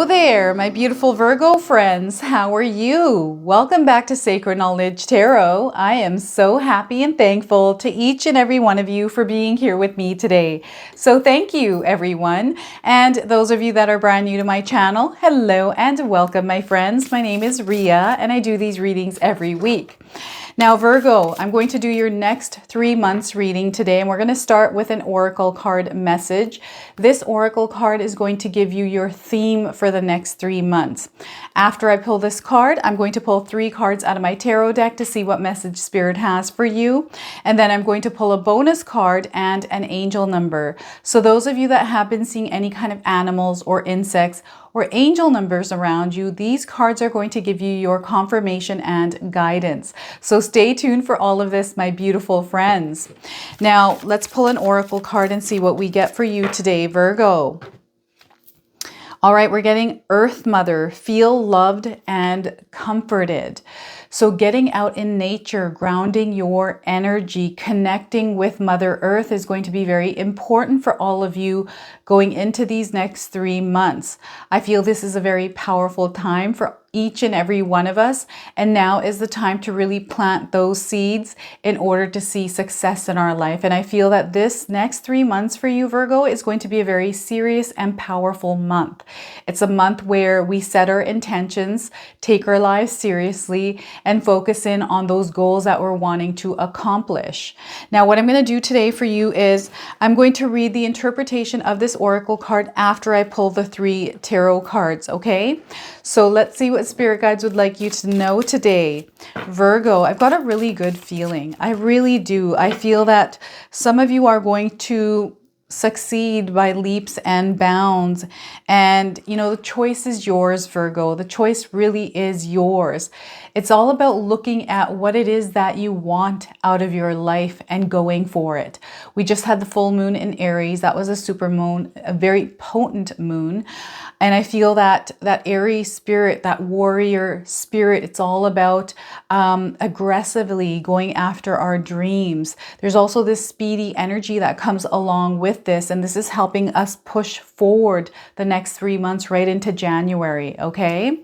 There, my beautiful Virgo friends. How are you? Welcome back to Sacred Knowledge Tarot. I am so happy and thankful to each and every one of you for being here with me today. So thank you, everyone. And those of you that are brand new to my channel, hello and welcome, my friends. My name is Ria, and I do these readings every week. Now, Virgo, I'm going to do your next 3 months reading today, and we're going to start with an oracle card message. This oracle card is going to give you your theme for the next 3 months. After I pull this card, I'm going to pull 3 cards out of my tarot deck to see what message Spirit has for you. And then I'm going to pull a bonus card and an angel number. So those of you that have been seeing any kind of animals or insects or angel numbers around you, these cards are going to give you your confirmation and guidance. So stay tuned for all of this, my beautiful friends. Now, let's pull an oracle card and see what we get for you today, Virgo. All right, we're getting Earth Mother, feel loved and comforted. So getting out in nature, grounding your energy, connecting with Mother Earth is going to be very important for all of you going into these next 3 months. I feel this is a very powerful time for each and every one of us. And now is the time to really plant those seeds in order to see success in our life. And I feel that this next 3 months for you, Virgo, is going to be a very serious and powerful month. It's a month where we set our intentions, take our lives seriously, and focus in on those goals that we're wanting to accomplish. Now, what I'm going to do today for you is I'm going to read the interpretation of this oracle card after I pull the 3 tarot cards, okay? So let's see what Spirit Guides would like you to know today. Virgo, I've got a really good feeling. I really do. I feel that some of you are going to succeed by leaps and bounds. And, you know, the choice is yours, Virgo. The choice really is yours. It's all about looking at what it is that you want out of your life and going for it. We just had the full moon in Aries. That was a super moon, a very potent moon. And I feel that Aries spirit, that warrior spirit, it's all about aggressively going after our dreams. There's also this speedy energy that comes along with this. And this is helping us push forward the next 3 months right into January. Okay.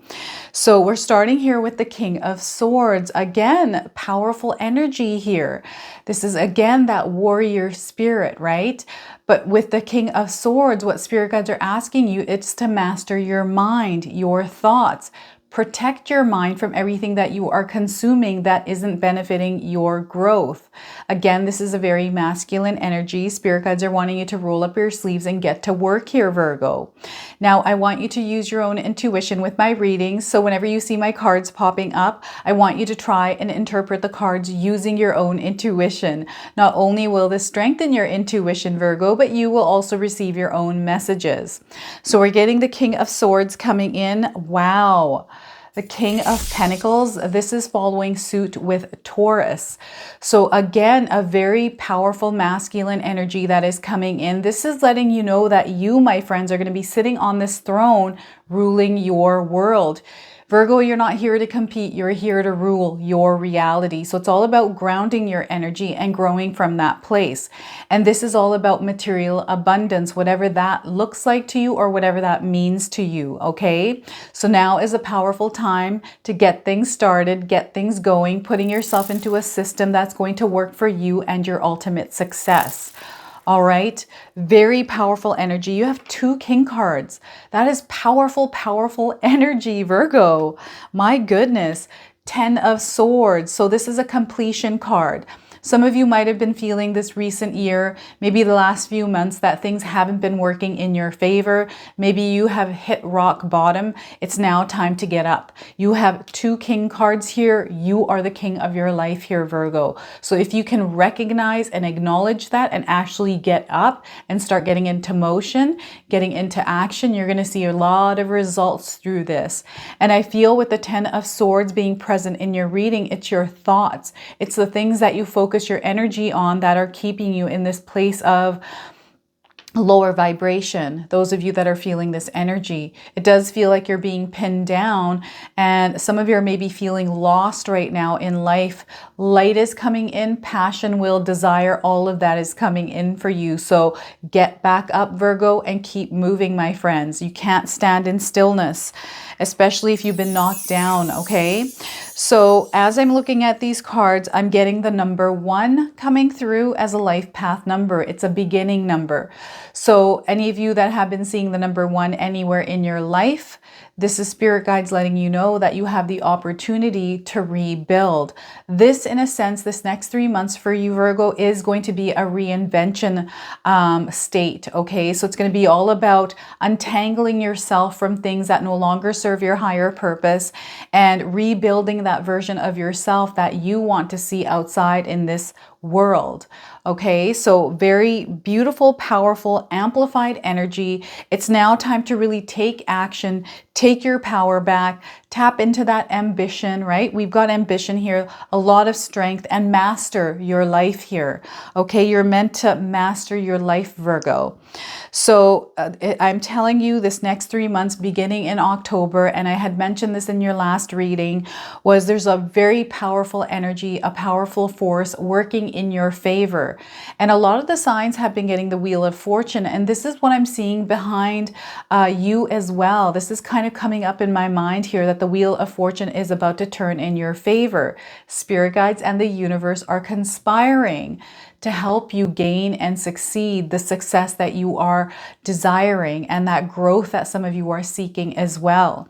So we're starting here with the King of Swords. Again, powerful energy here. This is again that warrior spirit, right? But with the King of Swords, what Spirit Guides are asking you, it's to master your mind, your thoughts. Protect your mind from everything that you are consuming that isn't benefiting your growth. Again, this is a very masculine energy. Spirit Guides are wanting you to roll up your sleeves and get to work here, Virgo. Now, I want you to use your own intuition with my readings. So whenever you see my cards popping up, I want you to try and interpret the cards using your own intuition. Not only will this strengthen your intuition, Virgo, but you will also receive your own messages. So we're getting the King of Swords coming in. Wow. The King of Pentacles, this is following suit with Taurus. So again, a very powerful masculine energy that is coming in. This is letting you know that you, my friends, are going to be sitting on this throne ruling your world. Virgo, you're not here to compete. You're here to rule your reality. So it's all about grounding your energy and growing from that place. And this is all about material abundance, whatever that looks like to you or whatever that means to you. Okay. So now is a powerful time to get things started, get things going, putting yourself into a system that's going to work for you and your ultimate success. All right. Very powerful energy. You have 2 king cards. That is powerful, powerful energy, Virgo. My goodness. 10 of Swords. So this is a completion card. Some of you might have been feeling this recent year, maybe the last few months, that things haven't been working in your favor. Maybe you have hit rock bottom. It's now time to get up. You have 2 king cards here. You are the king of your life here, Virgo. So if you can recognize and acknowledge that and actually get up and start getting into motion, getting into action, you're going to see a lot of results through this. And I feel with the 10 of Swords being present in your reading, it's your thoughts. It's the things that you focus your energy on that are keeping you in this place of lower vibration. Those of you that are feeling this energy, it does feel like you're being pinned down, and some of you are maybe feeling lost right now in life. Light is coming in, passion, will, desire, all of that is coming in for you. So get back up, Virgo, and keep moving, my friends. You can't stand in stillness, especially if you've been knocked down, okay? So as I'm looking at these cards, I'm getting the number 1 coming through as a life path number. It's a beginning number. So any of you that have been seeing the number 1 anywhere in your life, this is spirit guides letting you know that you have the opportunity to rebuild. This, in a sense, this next 3 months for you, Virgo, is going to be a reinvention state, okay? So it's going to be all about untangling yourself from things that no longer serve your higher purpose and rebuilding that version of yourself that you want to see outside in this world. Okay, so very beautiful, powerful, amplified energy. It's now time to really take action, take your power back, tap into that ambition, right? We've got ambition here, a lot of strength, and master your life here. Okay, you're meant to master your life, Virgo. So I'm telling you, this next 3 months beginning in October, and I had mentioned this in your last reading, was there's a very powerful energy, a powerful force working in your favor. And a lot of the signs have been getting the Wheel of Fortune, and this is what I'm seeing behind you as well. This is kind of coming up in my mind here, that the Wheel of Fortune is about to turn in your favor. Spirit guides and the universe are conspiring to help you gain and succeed the success that you are desiring and that growth that some of you are seeking as well.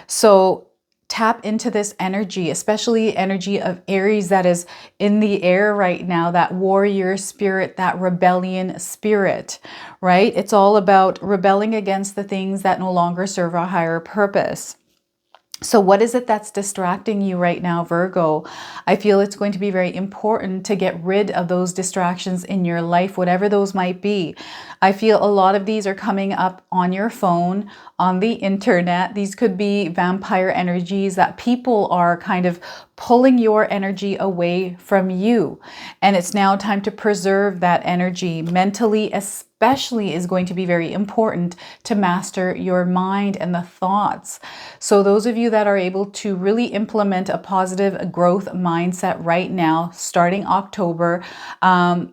So tap into this energy, especially energy of Aries that is in the air right now, that warrior spirit, that rebellion spirit, right? It's all about rebelling against the things that no longer serve our higher purpose. So what is it that's distracting you right now, Virgo? I feel it's going to be very important to get rid of those distractions in your life, whatever those might be. I feel a lot of these are coming up on your phone, on the internet. These could be vampire energies that people are kind of pulling your energy away from you. And it's now time to preserve that energy mentally, especially is going to be very important to master your mind and the thoughts. So those of you that are able to really implement a positive growth mindset right now, starting October,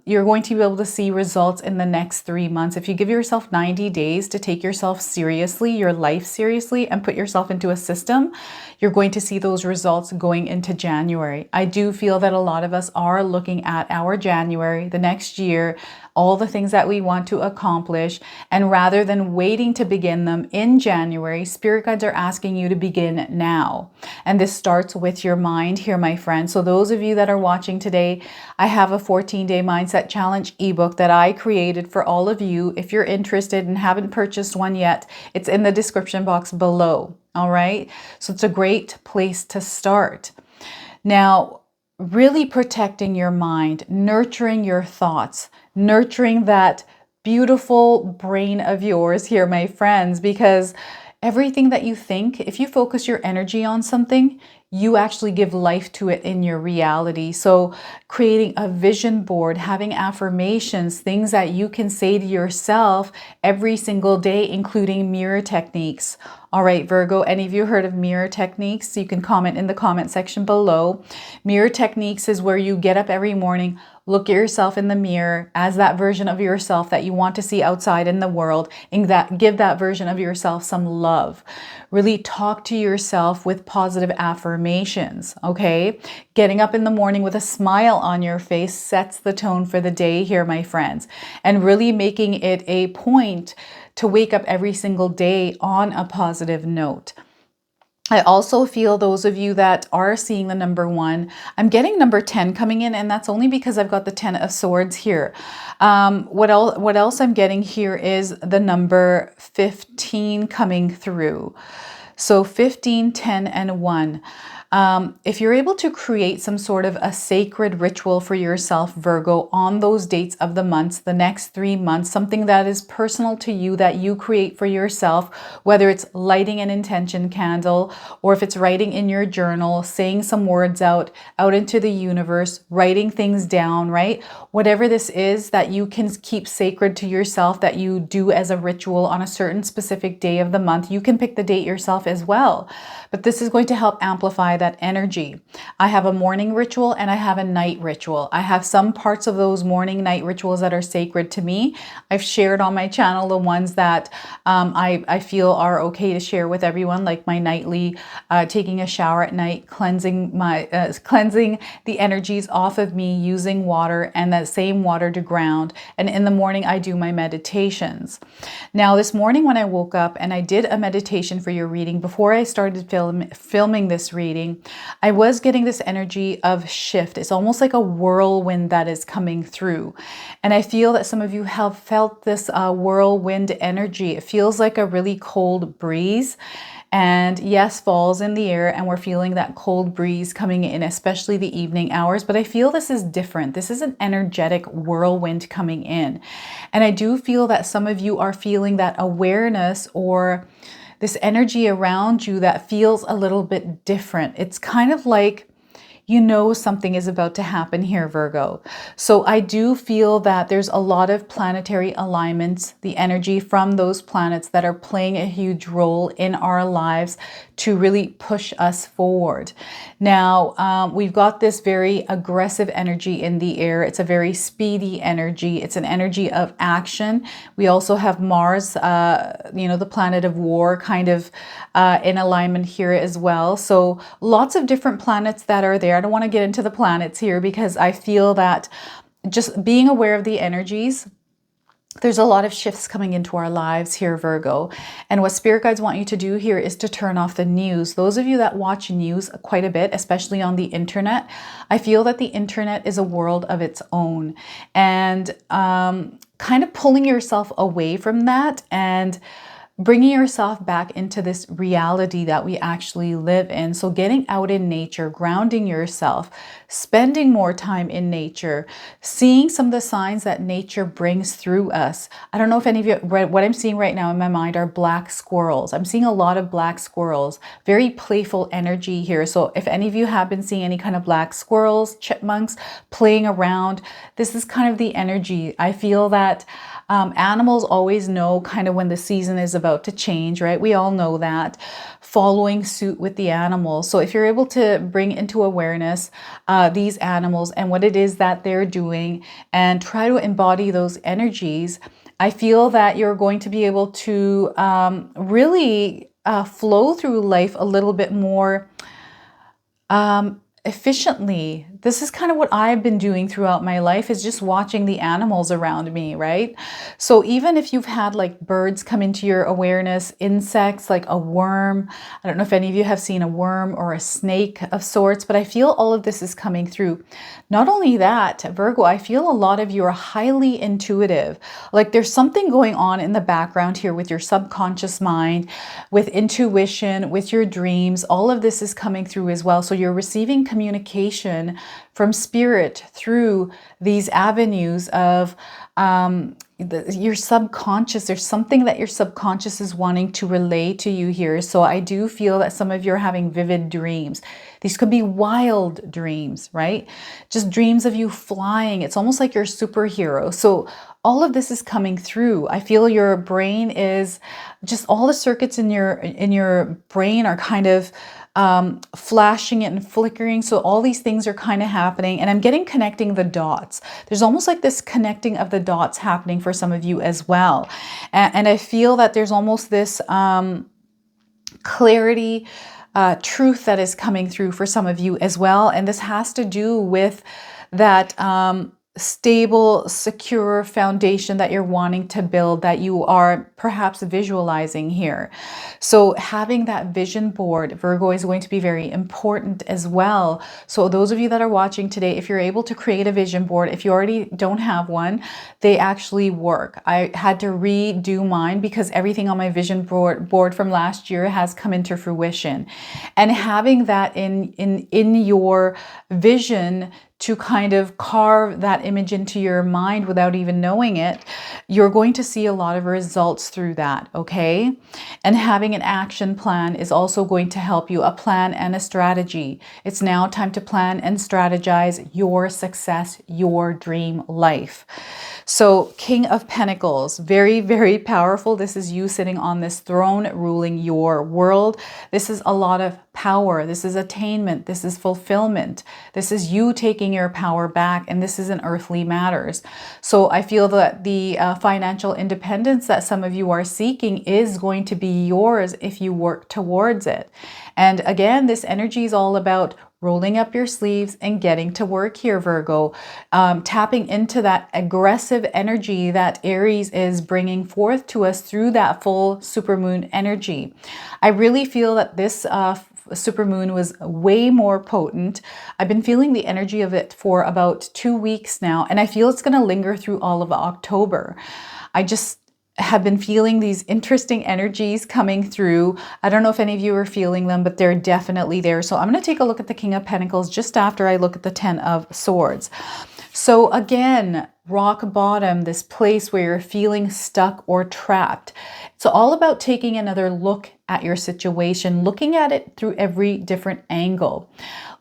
you're going to be able to see results in the next 3 months. If you give yourself 90 days to take yourself seriously, your life seriously, and put yourself into a system, you're going to see those results going into January. I do feel that a lot of us are looking at our January, the next year, all the things that we want to accomplish. And rather than waiting to begin them in January, spirit guides are asking you to begin now. And this starts with your mind here, my friend. So those of you that are watching today, I have a 14-day mindset challenge ebook that I created for all of you. If you're interested and haven't purchased one yet, it's in the description box below. All right. So it's a great place to start. Now, really protecting your mind, nurturing your thoughts, nurturing that beautiful brain of yours here, my friends, because everything that you think, if you focus your energy on something, you actually give life to it in your reality. So creating a vision board, having affirmations, things that you can say to yourself every single day, including mirror techniques. All right, Virgo, any of you heard of mirror techniques? You can comment in the comment section below. Mirror techniques is where you get up every morning, look at yourself in the mirror as that version of yourself that you want to see outside in the world, and that give that version of yourself some love. Really talk to yourself with positive affirmations, okay? Getting up in the morning with a smile on your face sets the tone for the day here, my friends, and really making it a point to wake up every single day on a positive note. I also feel those of you that are seeing the number 1, I'm getting number 10 coming in, and that's only because I've got the 10 of Swords here. What else I'm getting here is the number 15 coming through. So 15, 10, and 1. If you're able to create some sort of a sacred ritual for yourself, Virgo, on those dates of the months, the next 3 months, something that is personal to you that you create for yourself, whether it's lighting an intention candle or if it's writing in your journal, saying some words out into the universe, writing things down, right? Whatever this is that you can keep sacred to yourself, that you do as a ritual on a certain specific day of the month, you can pick the date yourself as well. But this is going to help amplify that energy. I have a morning ritual and I have a night ritual. I have some parts of those morning night rituals that are sacred to me. I've shared on my channel the ones that I feel are okay to share with everyone, like my nightly taking a shower at night, cleansing the energies off of me using water, and that same water to ground. And in the morning I do my meditations. Now this morning when I woke up and I did a meditation for your reading before I started filming this reading, I was getting this energy of shift. It's almost like a whirlwind that is coming through. And I feel that some of you have felt this whirlwind energy. It feels like a really cold breeze. And yes, fall's in the air and we're feeling that cold breeze coming in, especially the evening hours. But I feel this is different. This is an energetic whirlwind coming in. And I do feel that some of you are feeling that awareness or this energy around you that feels a little bit different. It's kind of like, you know, something is about to happen here, Virgo. So I do feel that there's a lot of planetary alignments, the energy from those planets that are playing a huge role in our lives to really push us forward. Now, we've got this very aggressive energy in the air. It's a very speedy energy. It's an energy of action. We also have Mars, the planet of war, kind of in alignment here as well. So lots of different planets that are there. I don't want to get into the planets here because I feel that just being aware of the energies, there's a lot of shifts coming into our lives here, Virgo. And what spirit guides want you to do here is to turn off the news. Those of you that watch news quite a bit, especially on the internet, I feel that the internet is a world of its own. And kind of pulling yourself away from that and bringing yourself back into this reality that we actually live in. So getting out in nature, grounding yourself, spending more time in nature, seeing some of the signs that nature brings through us. I don't know if any of you read, what I'm seeing right now in my mind are black squirrels. I'm seeing a lot of black squirrels, very playful energy here. So if any of you have been seeing any kind of black squirrels, chipmunks playing around, this is kind of the energy. I feel that animals always know kind of when the season is about to change, right? We all know that, following suit with the animals. So if you're able to bring into awareness these animals and what it is that they're doing and try to embody those energies, I feel that you're going to be able to really flow through life a little bit more efficiently. This is kind of what I've been doing throughout my life, is just watching the animals around me, right? So even if you've had like birds come into your awareness, insects like a worm, I don't know if any of you have seen a worm or a snake of sorts, but I feel all of this is coming through. Not only that, Virgo, I feel a lot of you are highly intuitive. Like there's something going on in the background here with your subconscious mind, with intuition, with your dreams. All of this is coming through as well. So you're receiving communication from spirit through these avenues of your subconscious. There's something that your subconscious is wanting to relay to you here. So I do feel that some of you are having vivid dreams. These could be wild dreams, right? Just dreams of you flying. It's almost like you're a superhero. So all of this is coming through. I feel your brain is just, all the circuits in your brain are kind of flashing it and flickering. So all these things are kind of happening, and I'm getting connecting the dots. There's almost like this connecting of the dots happening for some of you as well. And I feel that there's almost this clarity, truth that is coming through for some of you as well. And this has to do with that stable, secure foundation that you're wanting to build, that you are perhaps visualizing here. So having that vision board, Virgo, is going to be very important as well. So those of you that are watching today, if you're able to create a vision board, if you already don't have one, they actually work. I had to redo mine because everything on my vision board from last year has come into fruition. And having that in your vision to kind of carve that image into your mind without even knowing it, you're going to see a lot of results through that, okay? And having an action plan is also going to help you, a plan and a strategy. It's now time to plan and strategize your success, your dream life. So King of Pentacles, very, very powerful. This is you sitting on this throne ruling your world. This is a lot of power. This is attainment. This is fulfillment. This is you taking your power back, and this is in earthly matters. So I feel that the financial independence that some of you are seeking is going to be yours if you work towards it. And again, this energy is all about rolling up your sleeves and getting to work here, Virgo. Tapping into that aggressive energy that Aries is bringing forth to us through that full supermoon energy. I really feel that this supermoon was way more potent. I've been feeling the energy of it for about 2 weeks now, and I feel it's going to linger through all of October. I just have been feeling these interesting energies coming through. I don't know if any of you are feeling them, but they're definitely there. So I'm going to take a look at the King of Pentacles just after I look at the Ten of Swords. So again, rock bottom, this place where you're feeling stuck or trapped. It's all about taking another look at your situation, looking at it through every different angle,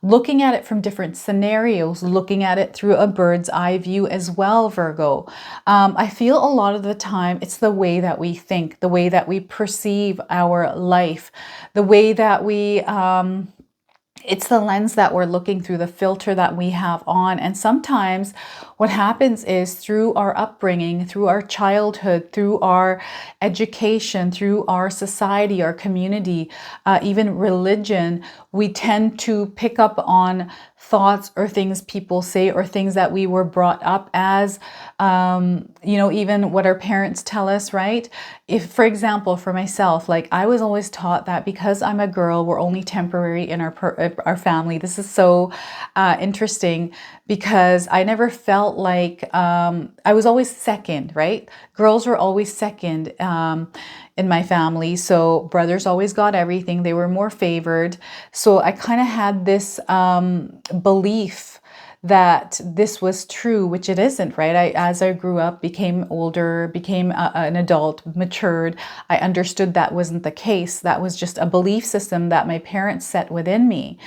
looking at it from different scenarios, looking at it through a bird's eye view as well, Virgo. I feel a lot of the time it's the way that we think, the way that we perceive our life, the way that we... it's the lens that we're looking through, the filter that we have on. And sometimes what happens is through our upbringing, through our childhood, through our education, through our society, our community, even religion, we tend to pick up on thoughts or things people say or things that we were brought up as, even what our parents tell us, right? If, for example, for myself, like I was always taught that because I'm a girl, we're only temporary in our family. This is so interesting because I never felt like I was always second, right? Girls were always second in my family. So brothers always got everything. They were more favored. So I kind of had this belief that this was true, which it isn't, right? As I grew up, became older, became an adult, matured, I understood that wasn't the case. That was just a belief system that my parents set within me.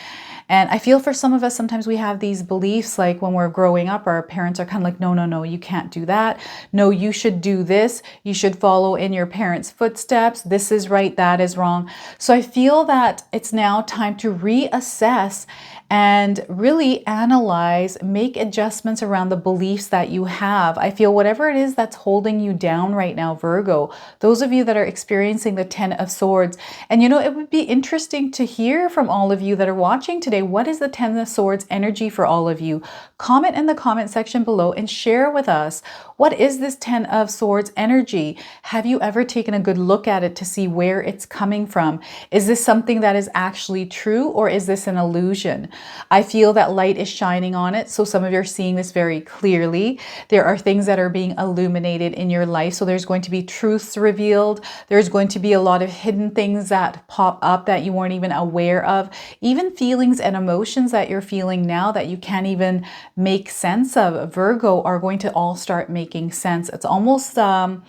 And I feel for some of us, sometimes we have these beliefs, like when we're growing up, our parents are kind of like, no, no, no, you can't do that. No, you should do this. You should follow in your parents' footsteps. This is right, that is wrong. So I feel that it's now time to reassess and really analyze, make adjustments around the beliefs that you have. I feel whatever it is that's holding you down right now, Virgo, those of you that are experiencing the Ten of Swords, and it would be interesting to hear from all of you that are watching today, what is the Ten of Swords energy for all of you? Comment in the comment section below and share with us, what is this Ten of Swords energy? Have you ever taken a good look at it to see where it's coming from? Is this something that is actually true, or is this an illusion? I feel that light is shining on it. So some of you are seeing this very clearly. There are things that are being illuminated in your life. So there's going to be truths revealed. There's going to be a lot of hidden things that pop up that you weren't even aware of. Even feelings and emotions that you're feeling now that you can't even make sense of, Virgo, are going to all start making sense. It's almost, I'm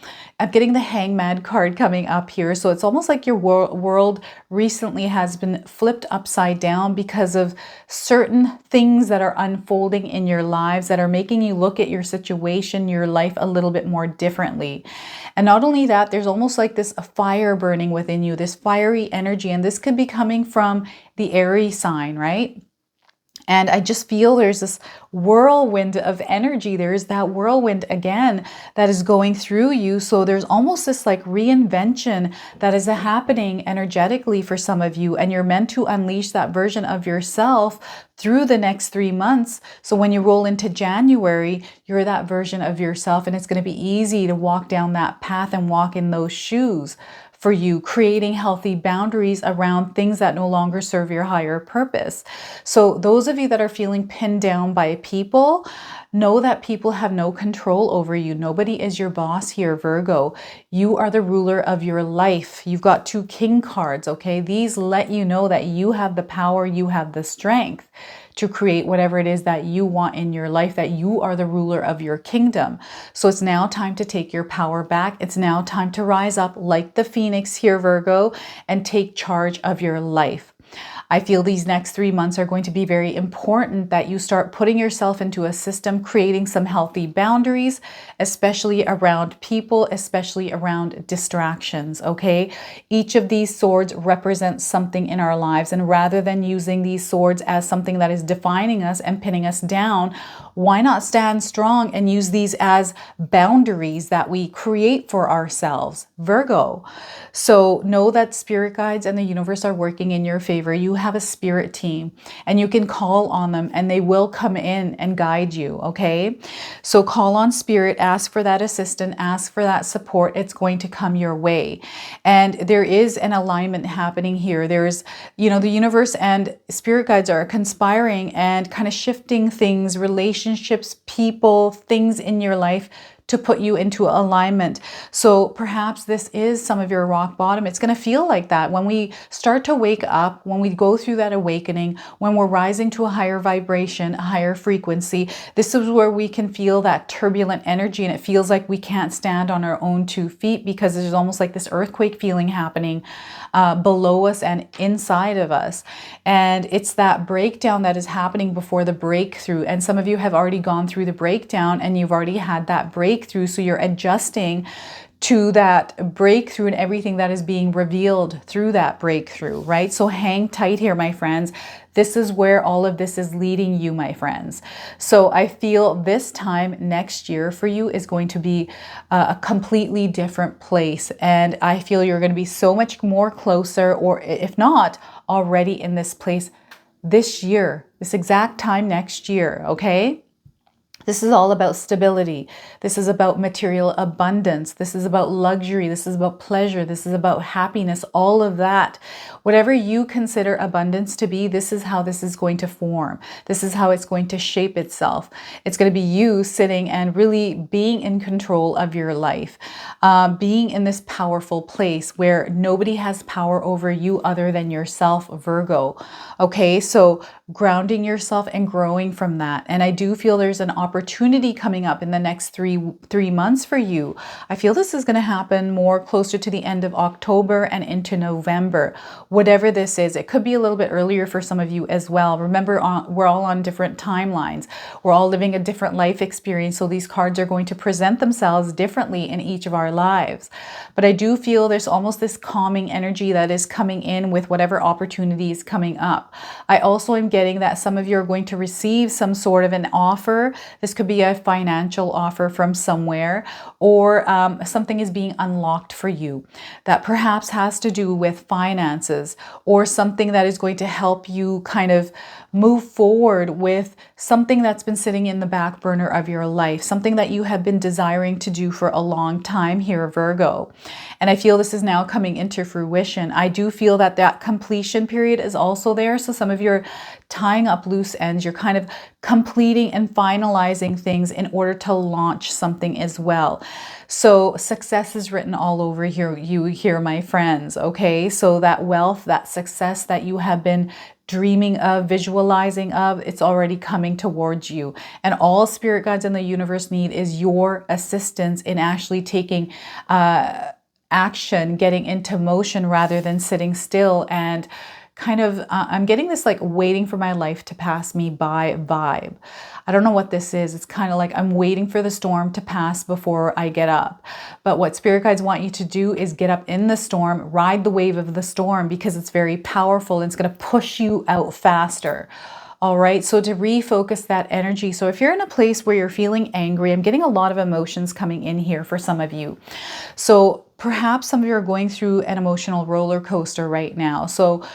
getting the Hangman card coming up here. So it's almost like your world recently has been flipped upside down because of certain things that are unfolding in your lives that are making you look at your situation, your life a little bit more differently. And not only that, there's almost like this fire burning within you, this fiery energy. And this could be coming from the Aries sign, right? And I just feel there's this whirlwind of energy. There's that whirlwind again that is going through you. So there's almost this like reinvention that is happening energetically for some of you. And you're meant to unleash that version of yourself through the next 3 months. So when you roll into January, you're that version of yourself. And it's going to be easy to walk down that path and walk in those shoes for you, creating healthy boundaries around things that no longer serve your higher purpose. So those of you that are feeling pinned down by people, know that people have no control over you. Nobody is your boss here, Virgo. You are the ruler of your life. You've got 2 king cards, okay? These let you know that you have the power, you have the strength to create whatever it is that you want in your life, that you are the ruler of your kingdom. So it's now time to take your power back. It's now time to rise up like the phoenix here, Virgo, and take charge of your life. I feel these next 3 months are going to be very important, that you start putting yourself into a system, creating some healthy boundaries, especially around people, especially around distractions, okay? Each of these swords represents something in our lives, and rather than using these swords as something that is defining us and pinning us down, why not stand strong and use these as boundaries that we create for ourselves, Virgo? So know that spirit guides and the universe are working in your favor. You have a spirit team and you can call on them and they will come in and guide you, okay? So call on spirit, ask for that assistance, ask for that support. It's going to come your way. And there is an alignment happening here. There's, you know, the universe and spirit guides are conspiring and kind of shifting things, relationships, people, things in your life to put you into alignment. So perhaps this is some of your rock bottom. It's going to feel like that when we start to wake up, when we go through that awakening, when we're rising to a higher vibration, a higher frequency. This is where we can feel that turbulent energy, and it feels like we can't stand on our own 2 feet because there's almost like this earthquake feeling happening below us and inside of us. And it's that breakdown that is happening before the breakthrough. And some of you have already gone through the breakdown and you've already had that breakthrough. So you're adjusting to that breakthrough and everything that is being revealed through that breakthrough, right? So hang tight here, my friends. This is where all of this is leading you, my friends. So I feel this time next year for you is going to be a completely different place. And I feel you're going to be so much more closer, or if not, already in this place this year, this exact time next year, okay? This is all about stability. This is about material abundance. This is about luxury. This is about pleasure. This is about happiness, all of that. Whatever you consider abundance to be, this is how this is going to form. This is how it's going to shape itself. It's going to be you sitting and really being in control of your life, being in this powerful place where nobody has power over you other than yourself, Virgo. Okay, so grounding yourself and growing from that. And I do feel there's an opportunity coming up in the next three months for you. I feel this is going to happen more closer to the end of October and into November. Whatever this is, it could be a little bit earlier for some of you as well. Remember, we're all on different timelines. We're all living a different life experience. So these cards are going to present themselves differently in each of our lives. But I do feel there's almost this calming energy that is coming in with whatever opportunity is coming up. I also am getting that some of you are going to receive some sort of an offer. This could be a financial offer from somewhere, or something is being unlocked for you that perhaps has to do with finances, or something that is going to help you kind of move forward with something that's been sitting in the back burner of your life, something that you have been desiring to do for a long time here, Virgo. And I feel this is now coming into fruition. I do feel that that completion period is also there. So some of you are tying up loose ends. You're kind of completing and finalizing things in order to launch something as well. So success is written all over here, my friends. Okay, so that wealth, that success that you have been dreaming of, visualizing of, it's already coming towards you. And all spirit guides in the universe need is your assistance in actually taking action, getting into motion rather than sitting still and kind of, I'm getting this like waiting for my life to pass me by vibe. I don't know what this is. It's kind of like I'm waiting for the storm to pass before I get up. But what spirit guides want you to do is get up in the storm, ride the wave of the storm, because it's very powerful and it's going to push you out faster. All right, so to refocus that energy. So if you're in a place where you're feeling angry, I'm getting a lot of emotions coming in here for some of you. So perhaps some of you are going through an emotional roller coaster right now. So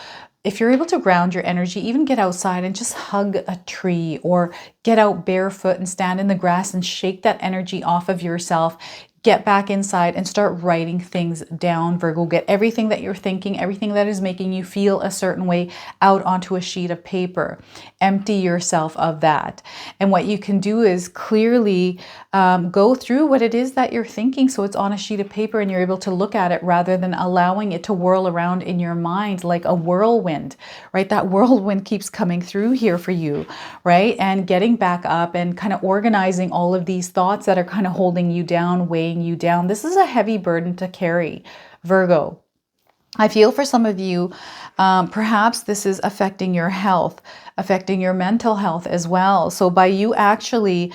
if you're able to ground your energy, even get outside and just hug a tree, or get out barefoot and stand in the grass and shake that energy off of yourself. Get back inside and start writing things down, Virgo. Get everything that you're thinking, everything that is making you feel a certain way out onto a sheet of paper. Empty yourself of that. And what you can do is clearly go through what it is that you're thinking, so it's on a sheet of paper and you're able to look at it rather than allowing it to whirl around in your mind like a whirlwind, right? That whirlwind keeps coming through here for you, right? And getting back up and kind of organizing all of these thoughts that are kind of holding you down, weighing you down. This is a heavy burden to carry, Virgo. I feel for some of you, perhaps this is affecting your health, affecting your mental health as well. So by you actually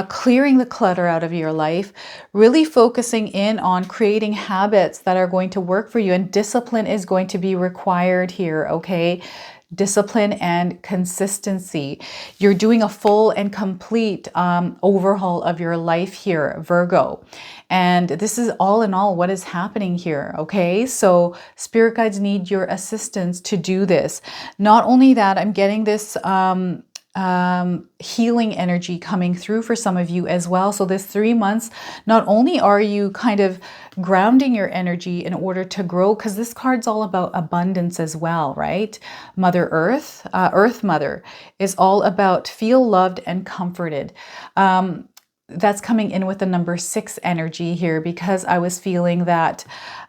clearing the clutter out of your life, really focusing in on creating habits that are going to work for you, and discipline is going to be required here, okay? Discipline and consistency. You're doing a full and complete overhaul of your life here, Virgo. And this is all in all what is happening here, okay? So spirit guides need your assistance to do this. Not only that, I'm getting this healing energy coming through for some of you as well. So this 3 months, not only are you kind of grounding your energy in order to grow, because this card's all about abundance as well, right? Mother Earth, Earth Mother is all about feel loved and comforted. That's coming in with the number 6 energy here, because I was feeling that,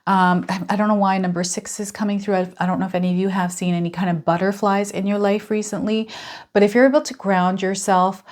I don't know why number 6 is coming through. I don't know if any of you have seen any kind of butterflies in your life recently, but if you're able to ground yourself,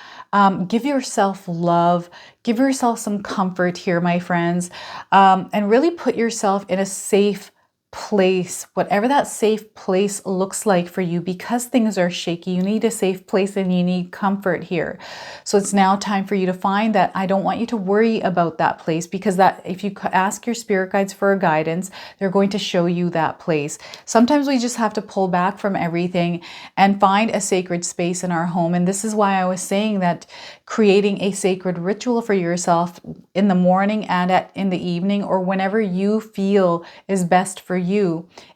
give yourself love, give yourself some comfort here, my friends, and really put yourself in a safe place, whatever that safe place looks like for you, because things are shaky. You need a safe place and you need comfort here. So it's now time for you to find that. I don't want you to worry about that place, because that if you ask your spirit guides for a guidance, they're going to show you that place. Sometimes we just have to pull back from everything and find a sacred space in our home. And this is why I was saying that creating a sacred ritual for yourself in the morning and in the evening, or whenever you feel is best for you,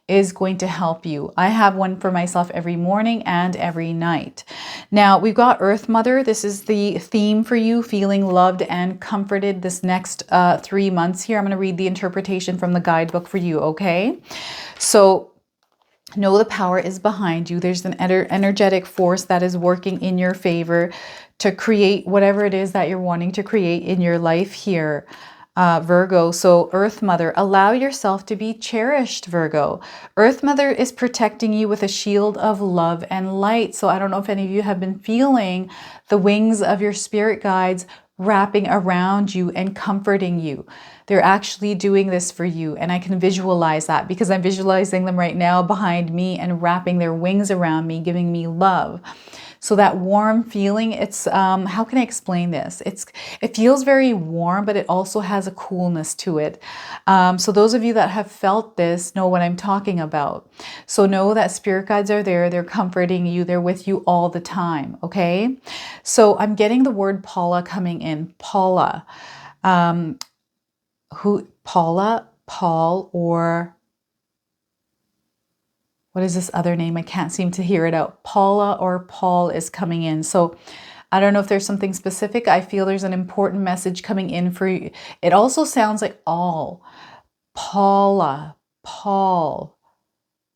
is going to help you. I have one for myself every morning and every night. Now we've got Earth Mother. This is the theme for you, feeling loved and comforted this next 3 months here. I'm going to read the interpretation from the guidebook for you, okay? So know the power is behind you. There's an energetic force that is working in your favor to create whatever it is that you're wanting to create in your life here, Virgo. So Earth Mother, allow yourself to be cherished, Virgo. Earth Mother is protecting you with a shield of love and light. So I don't know if any of you have been feeling the wings of your spirit guides wrapping around you and comforting you. They're actually doing this for you. And I can visualize that, because I'm visualizing them right now behind me and wrapping their wings around me, giving me love. So that warm feeling, it's, how can I explain this? It feels very warm, but it also has a coolness to it. So those of you that have felt this know what I'm talking about. So know that spirit guides are there. They're comforting you. They're with you all the time. Okay. So I'm getting the word Paula coming in. Paula, Paul, or what is this other name? I can't seem to hear it out. Paula or Paul is coming in. So I don't know if there's something specific. I feel there's an important message coming in for you. It also sounds like all. Paula, Paul,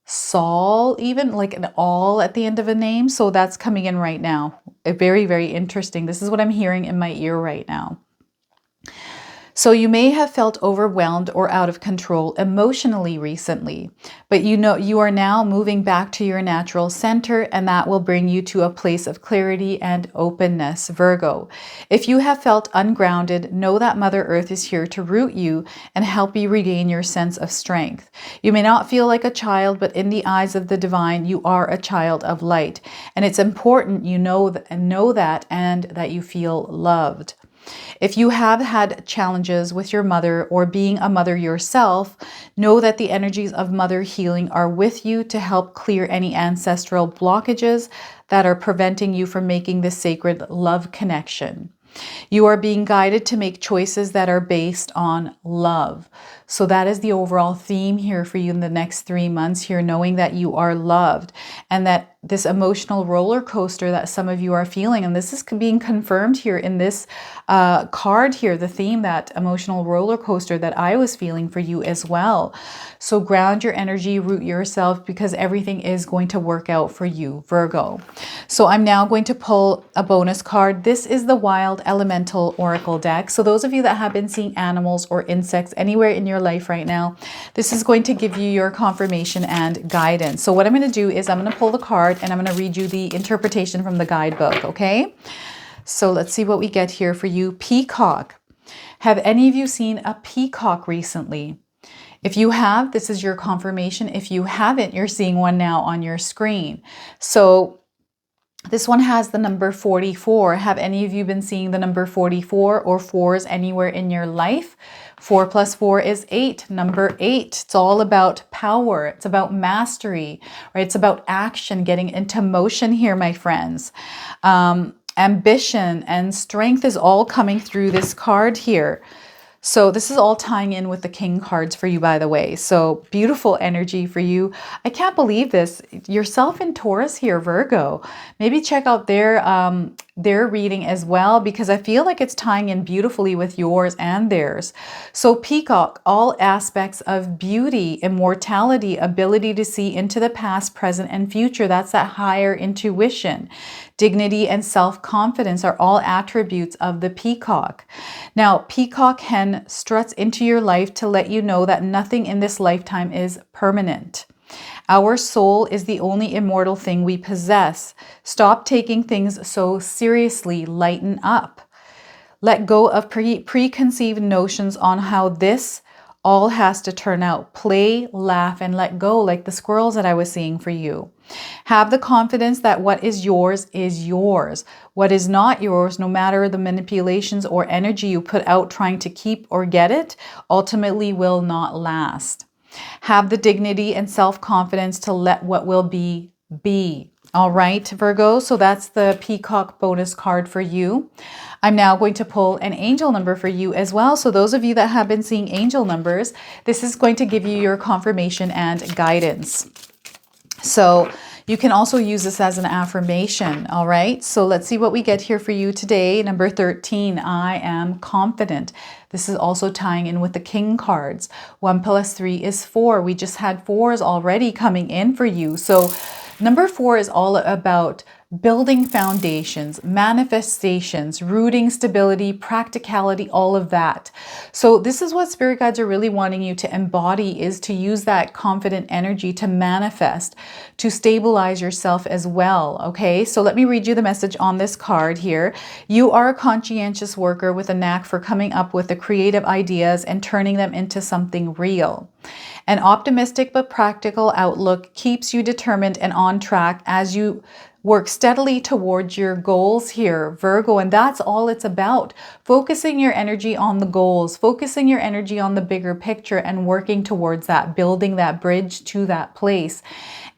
Saul, even like an all at the end of a name. So that's coming in right now. Very, very interesting. This is what I'm hearing in my ear right now. So you may have felt overwhelmed or out of control emotionally recently, but you know you are now moving back to your natural center, and that will bring you to a place of clarity and openness, Virgo. If you have felt ungrounded, know that Mother Earth is here to root you and help you regain your sense of strength. You may not feel like a child, but in the eyes of the divine, you are a child of light. And it's important you know that and that you feel loved. If you have had challenges with your mother or being a mother yourself, know that the energies of mother healing are with you to help clear any ancestral blockages that are preventing you from making this sacred love connection. You are being guided to make choices that are based on love. So that is the overall theme here for you in the next 3 months here, knowing that you are loved and that this emotional roller coaster that some of you are feeling, and this is being confirmed here in this card here, the theme, that emotional roller coaster that I was feeling for you as well. So ground your energy, root yourself, because everything is going to work out for you, Virgo. So I'm now going to pull a bonus card. This is the Wild Elemental Oracle deck. So those of you that have been seeing animals or insects anywhere in your life right now, this is going to give you your confirmation and guidance. So what I'm going to do is I'm going to pull the card and I'm going to read you the interpretation from the guidebook, okay? So let's see what we get here for you. Peacock. Have any of you seen a peacock recently? If you have, this is your confirmation. If you haven't, you're seeing one now on your screen. So this one has the number 44. Have any of you been seeing the number 44 or fours anywhere in your life? 4 plus 4 is 8. Number 8. It's all about power. It's about mastery, right? It's about action, getting into motion here, my friends. Ambition and strength is all coming through this card here. So this is all tying in with the King cards for you, by the way. So beautiful energy for you. I can't believe this. Yourself in Taurus here, Virgo. Maybe check out their reading as well, because I feel like it's tying in beautifully with yours and theirs. So Peacock, all aspects of beauty, immortality, ability to see into the past, present, and future. That's that higher intuition. Dignity and self-confidence are all attributes of the peacock. Now, peacock hen struts into your life to let you know that nothing in this lifetime is permanent. Our soul is the only immortal thing we possess. Stop taking things so seriously. Lighten up. Let go of preconceived notions on how this all has to turn out. Play, laugh, and let go, like the squirrels that I was seeing for you. Have the confidence that what is yours is yours. What is not yours, no matter the manipulations or energy you put out trying to keep or get it, ultimately will not last. Have the dignity and self-confidence to let what will be. All right, Virgo, so that's the Peacock bonus card for you. I'm now going to pull an angel number for you as well. So those of you that have been seeing angel numbers, this is going to give you your confirmation and guidance. So you can also use this as an affirmation, all right? So let's see what we get here for you today. Number 13, I am confident. This is also tying in with the King cards. 1 plus 3 is 4. We just had 4s already coming in for you. So number 4 is all about building foundations, manifestations, rooting, stability, practicality, all of that. So this is what spirit guides are really wanting you to embody, is to use that confident energy to manifest, to stabilize yourself as well. Okay, so let me read you the message on this card here. You are a conscientious worker with a knack for coming up with the creative ideas and turning them into something real. An optimistic but practical outlook keeps you determined and on track as you work steadily towards your goals here, Virgo, and that's all it's about. Focusing your energy on the goals, focusing your energy on the bigger picture and working towards that, building that bridge to that place.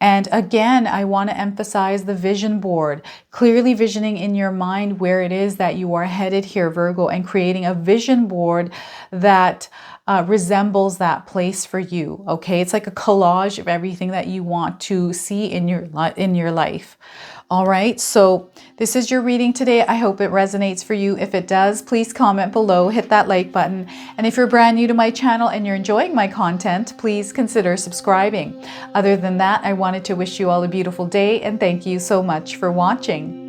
And again, I want to emphasize the vision board, clearly visioning in your mind where it is that you are headed here, Virgo, and creating a vision board that resembles that place for you. Okay, it's like a collage of everything that you want to see in your life. All right, so this is your reading today. I hope it resonates for you. If it does, please comment below, hit that like button. And if you're brand new to my channel and you're enjoying my content, please consider subscribing. Other than that, I wanted to wish you all a beautiful day and thank you so much for watching.